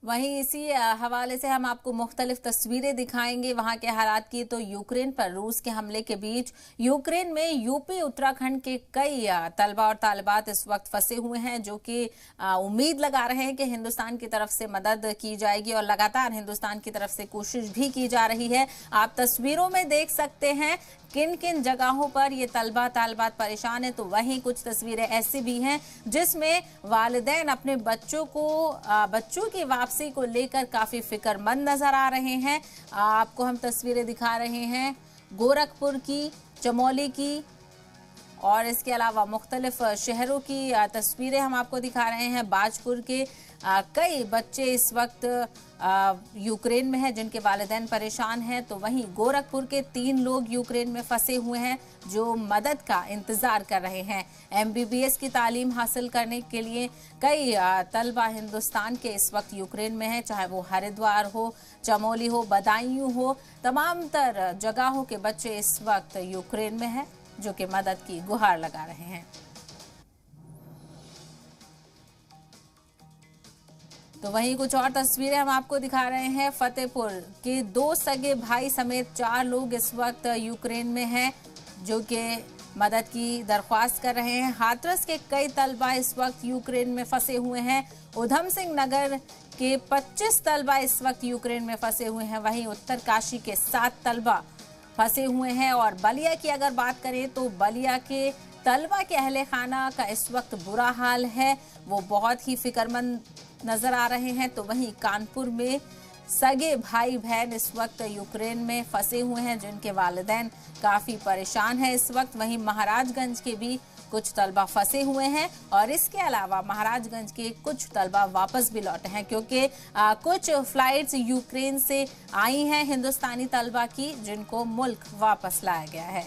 वहीं इसी हवाले से हम आपको मुख्तलिफ तस्वीरें दिखाएंगे वहां के हालात की। तो यूक्रेन पर रूस के हमले के बीच यूक्रेन में यूपी उत्तराखंड के कई तलबा और तालिबात इस वक्त फंसे हुए हैं, जो कि उम्मीद लगा रहे हैं कि हिंदुस्तान की तरफ से मदद की जाएगी और लगातार हिंदुस्तान की तरफ से कोशिश भी की जा रही है। आप तस्वीरों में देख सकते हैं किन किन जगहों पर ये तलबा तालिबात परेशान है। तो वहीं कुछ तस्वीरें ऐसी भी हैं जिसमें वालिदैन अपने बच्चों की वापसी को लेकर काफी फिक्रमंद नजर आ रहे हैं। आपको हम तस्वीरें दिखा रहे हैं गोरखपुर की, चमोली की और इसके अलावा मुख्तलिफ शहरों की तस्वीरें हम आपको दिखा रहे हैं। बाजपुर के कई बच्चे इस वक्त यूक्रेन में हैं जिनके वालिदैन परेशान हैं। तो वहीं गोरखपुर के 3 लोग यूक्रेन में फंसे हुए हैं जो मदद का इंतजार कर रहे हैं। MBBS की तालीम हासिल करने के लिए कई तलबा हिंदुस्तान के इस वक्त यूक्रेन में हैं, चाहे वो हरिद्वार हो, चमोली हो, बदायूं हो, तमाम तर जगहों के बच्चे इस वक्त यूक्रेन में हैं जो कि मदद की गुहार लगा रहे हैं। तो वहीं कुछ और तस्वीरें हम आपको दिखा रहे हैं। फतेहपुर के 2 सगे भाई समेत 4 लोग इस वक्त यूक्रेन में हैं जो कि मदद की दरख्वास्त कर रहे हैं। हाथरस के कई तलबा इस वक्त यूक्रेन में फंसे हुए हैं। उधम सिंह नगर के 25 तलबा इस वक्त यूक्रेन में फंसे हुए हैं। वहीं उत्तरकाशी के 7 तलबा फंसे हुए हैं। और बलिया की अगर बात करें तो बलिया के तलबा के अहले खाना का इस वक्त बुरा हाल है, वो बहुत ही फिक्रमंद नजर आ रहे हैं। तो वहीं कानपुर में सगे भाई बहन इस वक्त यूक्रेन में फंसे हुए हैं जिनके वालिदैन काफी परेशान हैं इस वक्त। वहीं महाराजगंज के भी कुछ तलबा फंसे हुए हैं और इसके अलावा महाराजगंज के कुछ तलबा वापस भी लौटे हैं क्योंकि कुछ फ्लाइट्स यूक्रेन से आई हैं हिंदुस्तानी तलबा की जिनको मुल्क वापस लाया गया है।